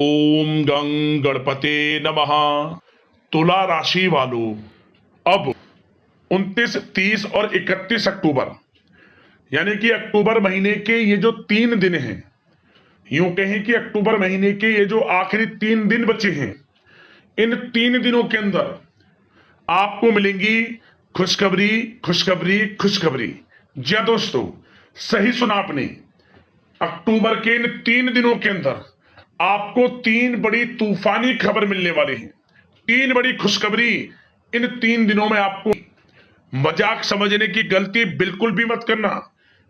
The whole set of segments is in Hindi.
ओम गं गणपते नमः। तुला राशि वालों, अब 29, 30 और 31 अक्टूबर यानी कि अक्टूबर महीने के ये जो 3 दिन हैं, यूं कहें कि अक्टूबर महीने के ये जो आखिरी 3 दिन बचे हैं, इन 3 दिनों के अंदर आपको मिलेंगी खुशखबरी खुशखबरी खुशखबरी। जी हाँ दोस्तों, सही सुना आपने। अक्टूबर के इन 3 दिनों के अंदर आपको 3 बड़ी तूफानी खबर मिलने वाली है। 3 बड़ी खुशखबरी इन 3 दिनों में। आपको मजाक समझने की गलती बिल्कुल भी मत करना,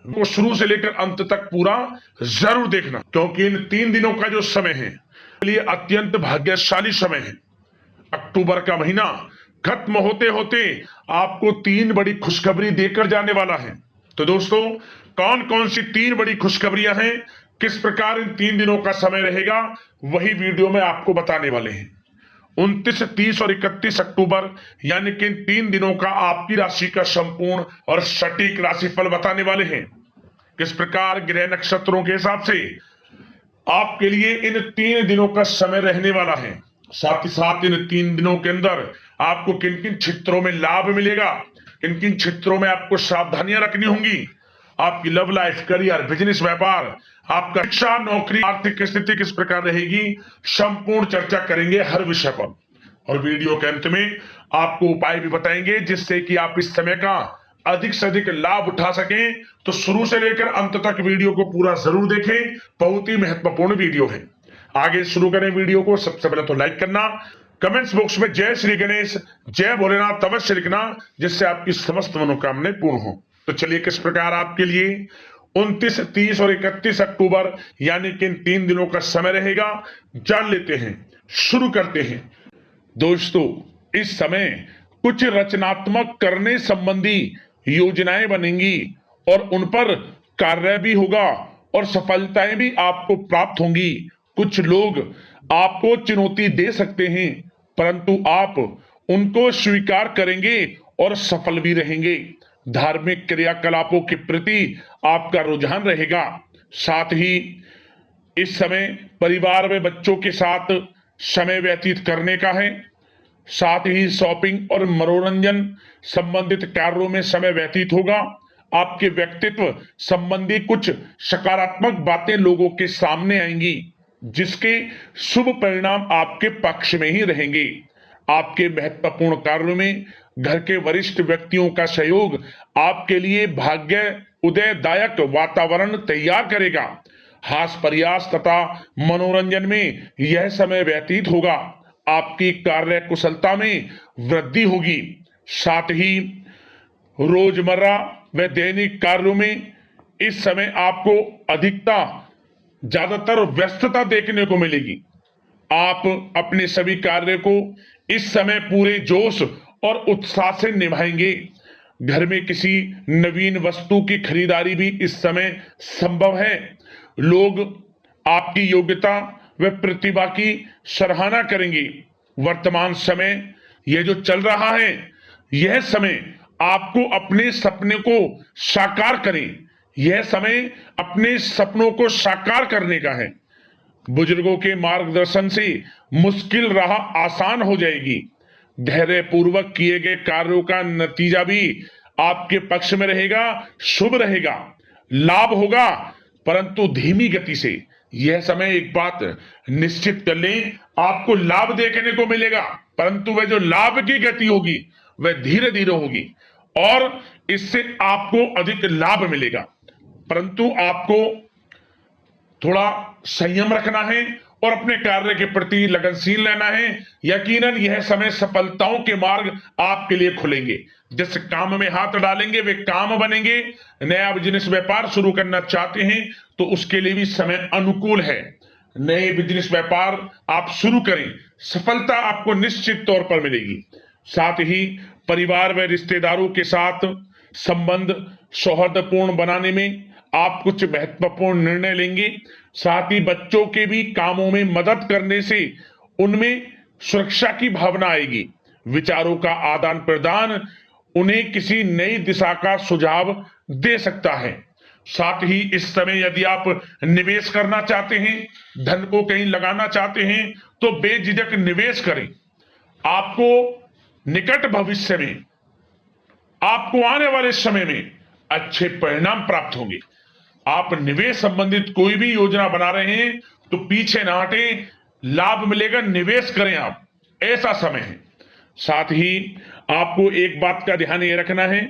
वो शुरू से लेकर अंत तक पूरा जरूर देखना, क्योंकि इन 3 दिनों का जो समय है लिए अत्यंत भाग्यशाली समय है। अक्टूबर का महीना खत्म होते होते आपको 3 बड़ी खुशखबरी देकर जाने वाला है। तो दोस्तों, कौन कौन सी 3 बड़ी खुशखबरियां हैं, किस प्रकार इन 3 दिनों का समय रहेगा, वही वीडियो में आपको बताने वाले हैं। 29, 30 और 31 अक्टूबर यानी कि इन 3 दिनों का आपकी राशि का संपूर्ण और सटीक राशिफल बताने वाले हैं। किस प्रकार ग्रह नक्षत्रों के हिसाब से आपके लिए इन 3 दिनों का समय रहने वाला है, साथ ही साथ इन 3 दिनों के अंदर आपको किन किन क्षेत्रों में लाभ मिलेगा, किन किन क्षेत्रों में आपको सावधानियां रखनी होंगी, आपकी लव लाइफ, करियर, बिजनेस, व्यापार, आपका शिक्षा, नौकरी, आर्थिक स्थिति किस प्रकार रहेगी, संपूर्ण चर्चा करेंगे हर विषय पर। और वीडियो के अंत में आपको उपाय भी बताएंगे जिससे कि आप इस समय का अधिक से अधिक लाभ उठा सकें। तो शुरू से लेकर अंत तक वीडियो को पूरा जरूर देखें, बहुत ही महत्वपूर्ण वीडियो है। आगे शुरू करें वीडियो को। सबसे पहले तो लाइक करना, कमेंट्स बॉक्स में जय श्री गणेश, जय भोलेनाथ अवश्य लिखना, जिससे आपकी समस्त मनोकामनाएं पूर्ण हो। तो चलिए, किस प्रकार आपके लिए 29, 30 और 31 अक्टूबर यानी कि इन 3 दिनों का समय रहेगा, जान लेते हैं। शुरू करते हैं। दोस्तों, इस समय कुछ रचनात्मक करने संबंधी योजनाएं बनेंगी और उन पर कार्य भी होगा और सफलताएं भी आपको प्राप्त होंगी। कुछ लोग आपको चुनौती दे सकते हैं, परंतु आप उनको स्वीकार करेंगे और सफल भी रहेंगे। धार्मिक क्रियाकलापों के प्रति आपका रुझान रहेगा। साथ ही इस समय परिवार में बच्चों के साथ समय व्यतीत करने का है। साथ ही शॉपिंग और मनोरंजन संबंधित कार्यों में समय व्यतीत होगा। आपके व्यक्तित्व संबंधी कुछ सकारात्मक बातें लोगों के सामने आएंगी, जिसके शुभ परिणाम आपके पक्ष में ही रहेंगे। आपके महत्वपूर्ण कार्यों में घर के वरिष्ठ व्यक्तियों का सहयोग आपके लिए भाग्य उदयदायक वातावरण तैयार करेगा। हास प्रयास तथा मनोरंजन में यह समय व्यतीत होगा। आपकी कार्य कुशलता में वृद्धि होगी। साथ ही रोजमर्रा व दैनिक कार्यों में इस समय आपको ज्यादातर व्यस्तता देखने को मिलेगी। आप अपने सभी कार्य को इस समय पूरे जोश और उत्साह से निभाएंगे। घर में किसी नवीन वस्तु की खरीदारी भी इस समय संभव है। लोग आपकी योग्यता व प्रतिभा की सराहना करेंगे। वर्तमान समय यह जो चल रहा है, यह समय आपको अपने सपने को साकार करें। यह समय अपने सपनों को साकार करने का है। बुजुर्गों के मार्गदर्शन से मुश्किल राह आसान हो जाएगी। धैर्य पूर्वक किए गए कार्यों का नतीजा भी आपके पक्ष में रहेगा, शुभ रहेगा। लाभ होगा, परंतु धीमी गति से। यह समय एक बात निश्चित कर लें, आपको लाभ देखने को मिलेगा, परंतु वह जो लाभ की गति होगी वह धीरे धीरे होगी और इससे आपको अधिक लाभ मिलेगा। परंतु आपको थोड़ा संयम रखना है और अपने कार्य के प्रति लगनशील रहना है। यकीनन यह समय सफलताओं के मार्ग आपके लिए खुलेंगे। जिस काम में हाथ डालेंगे वे काम बनेंगे। नया बिजनेस व्यापार शुरू करना चाहते हैं तो उसके लिए भी समय अनुकूल है। नए बिजनेस व्यापार आप शुरू करें, सफलता आपको निश्चित तौर पर मिलेगी। साथ ही परिवार व रिश्तेदारों के साथ संबंध सौहार्दपूर्ण बनाने में आप कुछ महत्वपूर्ण निर्णय लेंगे। साथ ही बच्चों के भी कामों में मदद करने से उनमें सुरक्षा की भावना आएगी। विचारों का आदान प्रदान उन्हें किसी नई दिशा का सुझाव दे सकता है। साथ ही इस समय यदि आप निवेश करना चाहते हैं, धन को कहीं लगाना चाहते हैं, तो बेझिझक निवेश करें। आपको निकट भविष्य में, आपको आने वाले समय में अच्छे परिणाम प्राप्त होंगे। आप निवेश संबंधित कोई भी योजना बना रहे हैं तो पीछे ना हटें, लाभ मिलेगा, निवेश करें आप, ऐसा समय है। साथ ही आपको एक बात का ध्यान ये रखना है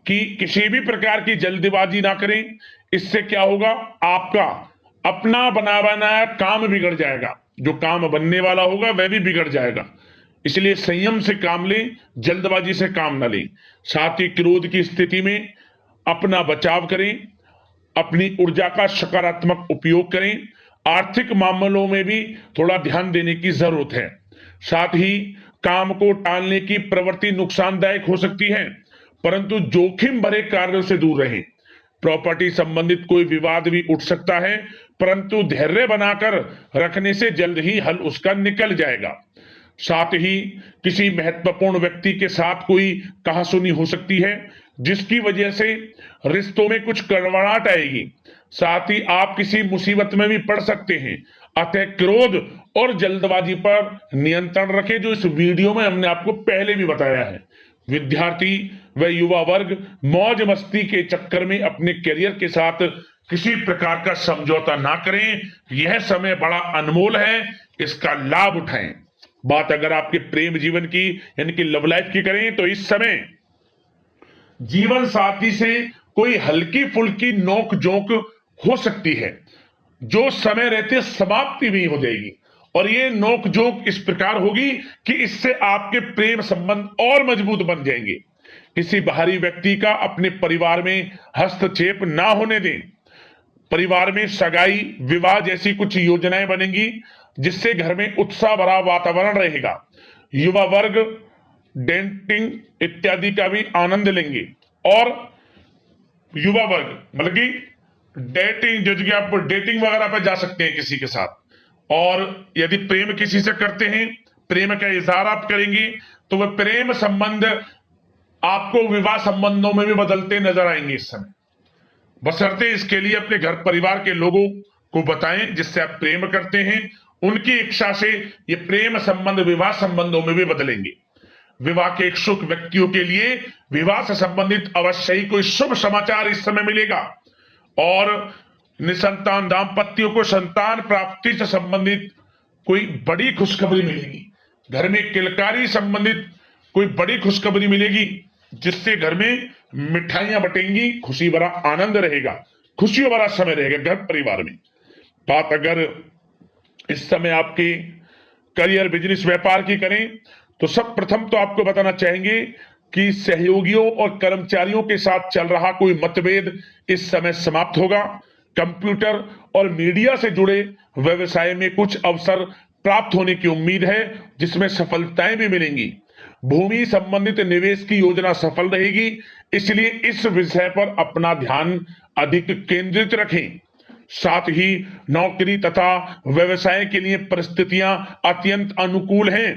कि किसी भी प्रकार की जल्दबाजी ना करें। इससे क्या होगा, आपका अपना बना बनाया काम बिगड़ जाएगा, जो काम बनने वाला होगा वह भी बिगड़ जाएगा। इसलिए संयम से काम लें, जल्दबाजी से काम ना लें। साथ ही क्रोध की स्थिति में अपना बचाव करें, अपनी ऊर्जा का सकारात्मक उपयोग करें। आर्थिक मामलों में भी थोड़ा ध्यान देने की जरूरत है। साथ ही काम को टालने की प्रवृत्ति नुकसानदायक हो सकती है, परंतु जोखिम भरे कार्यों से दूर रहें। प्रॉपर्टी संबंधित कोई विवाद भी उठ सकता है, परंतु धैर्य बनाकर रखने से जल्द ही हल उसका निकल जाएगा। साथ ही किसी महत्वपूर्ण व्यक्ति के साथ कोई कहासुनी हो सकती है, जिसकी वजह से रिश्तों में कुछ कड़वाहट आएगी। साथ ही आप किसी मुसीबत में भी पड़ सकते हैं। अतः क्रोध और जल्दबाजी पर नियंत्रण रखें, जो इस वीडियो में हमने आपको पहले भी बताया है। विद्यार्थी व युवा वर्ग मौज मस्ती के चक्कर में अपने करियर के साथ किसी प्रकार का समझौता ना करें। यह समय बड़ा अनमोल है, इसका लाभ उठाएं। बात अगर आपके प्रेम जीवन की यानी कि लव लाइफ की करें तो इस समय जीवन साथी से कोई हल्की फुल्की नोक झोंक हो सकती है, जो समय रहते समाप्ति भी हो जाएगी। और ये नोक झोंक इस प्रकार होगी कि इससे आपके प्रेम संबंध और मजबूत बन जाएंगे। किसी बाहरी व्यक्ति का अपने परिवार में हस्तक्षेप ना होने दें। परिवार में सगाई, विवाह जैसी कुछ योजनाएं बनेंगी, जिससे घर में उत्साह भरा वातावरण रहेगा। युवा वर्ग डेटिंग इत्यादि का भी आनंद लेंगे। और युवा वर्ग मतलब कि डेटिंग, जो कि आप डेटिंग वगैरह पर जा सकते हैं किसी के साथ। और यदि प्रेम किसी से करते हैं, प्रेम का इजहार आप करेंगे, तो वह प्रेम संबंध आपको विवाह संबंधों में भी बदलते नजर आएंगे इस समय। बशर्ते इसके लिए अपने घर परिवार के लोगों को बताएं जिससे आप प्रेम करते हैं। उनकी इच्छा से ये प्रेम संबंध विवाह संबंधों में भी बदलेंगे। विवाह के इच्छुक व्यक्तियों के लिए विवाह से संबंधित अवश्य ही कोई शुभ समाचार इस समय मिलेगा। और निसंतान दाम्पत्यों को संतान प्राप्ति से संबंधित कोई बड़ी खुशखबरी मिलेगी। घर में किलकारी संबंधित कोई बड़ी खुशखबरी मिलेगी, जिससे घर में मिठाइयां बटेंगी, खुशी भरा आनंद रहेगा, खुशियों भरा समय रहेगा घर परिवार में। बात अगर इस समय आपके करियर, बिजनेस, व्यापार की करें तो सब प्रथम तो आपको बताना चाहेंगे कि सहयोगियों और कर्मचारियों के साथ चल रहा कोई मतभेद इस समय समाप्त होगा। कंप्यूटर और मीडिया से जुड़े व्यवसाय में कुछ अवसर प्राप्त होने की उम्मीद है, जिसमें सफलताएं भी मिलेंगी। भूमि संबंधित निवेश की योजना सफल रहेगी, इसलिए इस विषय पर अपना ध्यान अधिक केंद्रित रखें। साथ ही नौकरी तथा व्यवसाय के लिए परिस्थितियां अत्यंत अनुकूल हैं।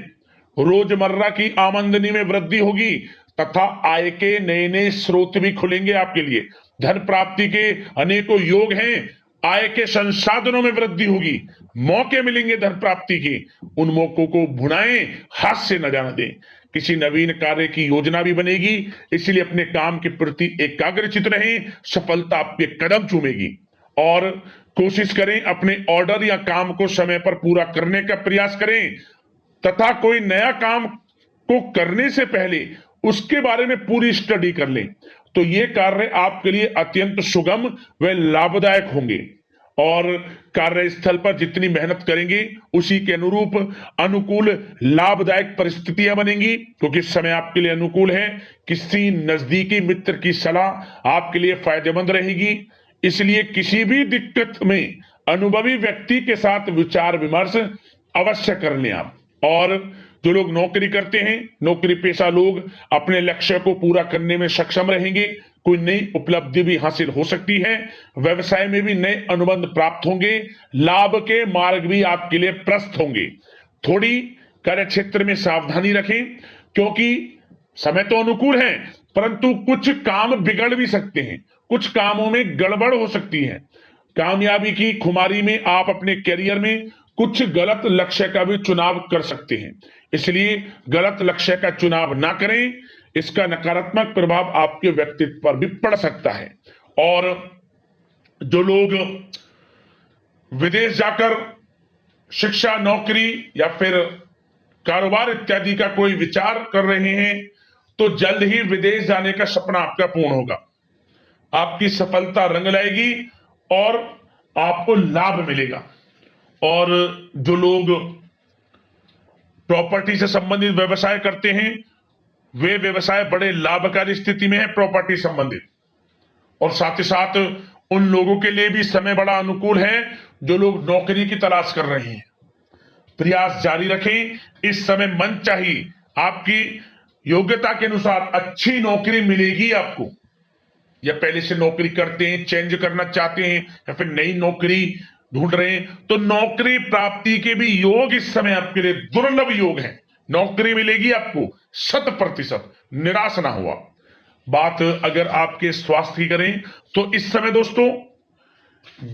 रोजमर्रा की आमदनी में वृद्धि होगी तथा आय के नए नए स्रोत भी खुलेंगे आपके लिए। धन प्राप्ति के अनेकों योग हैं। आय के संसाधनों में वृद्धि होगी, मौके मिलेंगे धन प्राप्ति के। उन मौकों को भुनाएं, हाथ से न जाने दें। किसी नवीन कार्य की योजना भी बनेगी, इसलिए अपने काम के प्रति एकाग्रचित रहें, सफलता आपके कदम चूमेगी। और कोशिश करें अपने ऑर्डर या काम को समय पर पूरा करने का प्रयास करें तथा कोई नया काम को करने से पहले उसके बारे में पूरी स्टडी कर लें, तो ये कार्य आपके लिए अत्यंत सुगम व लाभदायक होंगे। और कार्यस्थल पर जितनी मेहनत करेंगे उसी के अनुरूप अनुकूल लाभदायक परिस्थितियां बनेंगी, क्योंकि समय आपके लिए अनुकूल है। किसी नजदीकी मित्र की सलाह आपके लिए फायदेमंद रहेगी, इसलिए किसी भी दिक्कत में अनुभवी व्यक्ति के साथ विचार विमर्श अवश्य कर लें आप। और जो लोग नौकरी करते हैं, नौकरी पेशा लोग अपने लक्ष्य को पूरा करने में सक्षम रहेंगे। कोई नई उपलब्धि भी हासिल हो सकती है। व्यवसाय में भी नए अनुबंध प्राप्त होंगे। लाभ के मार्ग भी आपके लिए प्रशस्त होंगे। थोड़ी कार्य क्षेत्र में सावधानी रखें, क्योंकि समय तो अनुकूल है, परंतु कुछ काम बिगड़ भी सकते हैं। कुछ कामों में गड़बड़ हो सकती है। कामयाबी की खुमारी में आप अपने करियर में कुछ गलत लक्ष्य का भी चुनाव कर सकते हैं, इसलिए गलत लक्ष्य का चुनाव ना करें। इसका नकारात्मक प्रभाव आपके व्यक्तित्व पर भी पड़ सकता है। और जो लोग विदेश जाकर शिक्षा, नौकरी या फिर कारोबार इत्यादि का कोई विचार कर रहे हैं, तो जल्द ही विदेश जाने का सपना आपका पूर्ण होगा। आपकी सफलता रंग लाएगी और आपको लाभ मिलेगा। और जो लोग प्रॉपर्टी से संबंधित व्यवसाय करते हैं, वे व्यवसाय बड़े लाभकारी स्थिति में है प्रॉपर्टी संबंधित। और साथ ही साथ उन लोगों के लिए भी समय बड़ा अनुकूल है जो लोग नौकरी की तलाश कर रहे हैं। प्रयास जारी रखें, इस समय मन चाहिए आपकी योग्यता के अनुसार अच्छी नौकरी मिलेगी आपको। या पहले से नौकरी करते हैं, चेंज करना चाहते हैं, या फिर नई नौकरी ढूंढ रहे हैं, तो नौकरी प्राप्ति के भी योग इस समय आपके लिए दुर्लभ योग है। नौकरी मिलेगी आपको 100%, निराश ना हुआ। बात अगर आपके स्वास्थ्य की करें तो इस समय दोस्तों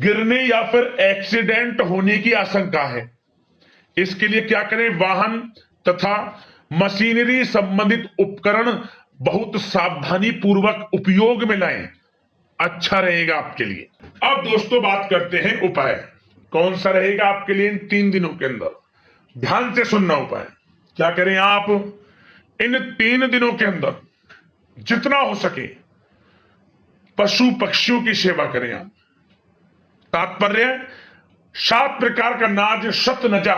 गिरने या फिर एक्सीडेंट होने की आशंका है। इसके लिए क्या करें? वाहन तथा मशीनरी संबंधित उपकरण बहुत सावधानी पूर्वक उपयोग में लाएं, अच्छा रहेगा आपके लिए। अब दोस्तों बात करते हैं उपाय, कौन सा रहेगा आपके लिए इन 3 दिनों के अंदर। ध्यान से सुनना उपाय। क्या करें आप? इन 3 दिनों के अंदर जितना हो सके पशु पक्षियों की सेवा करें आप। तात्पर्य 7 प्रकार का नाज, शतनजा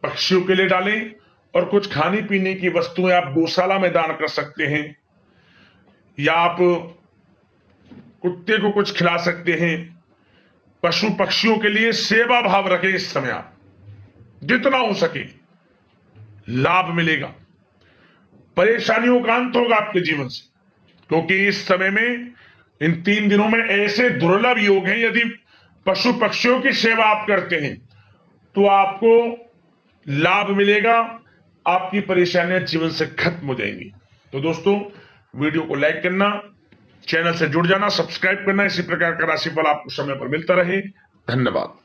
पक्षियों के लिए डालें, और कुछ खाने पीने की वस्तुएं आप गौशाला में दान कर सकते हैं, या आप कुत्ते को कुछ खिला सकते हैं। पशु पक्षियों के लिए सेवा भाव रखें इस समय आप, जितना हो सके लाभ मिलेगा, परेशानियों का अंत होगा आपके जीवन से। क्योंकि इस समय में इन 3 दिनों में ऐसे दुर्लभ योग हैं, यदि पशु पक्षियों की सेवा आप करते हैं तो आपको लाभ मिलेगा, आपकी परेशानियां जीवन से खत्म हो जाएंगी। तो दोस्तों वीडियो को लाइक करना, चैनल से जुड़ जाना, सब्सक्राइब करना, इसी प्रकार का राशिफल आपको समय पर मिलता रहे। धन्यवाद।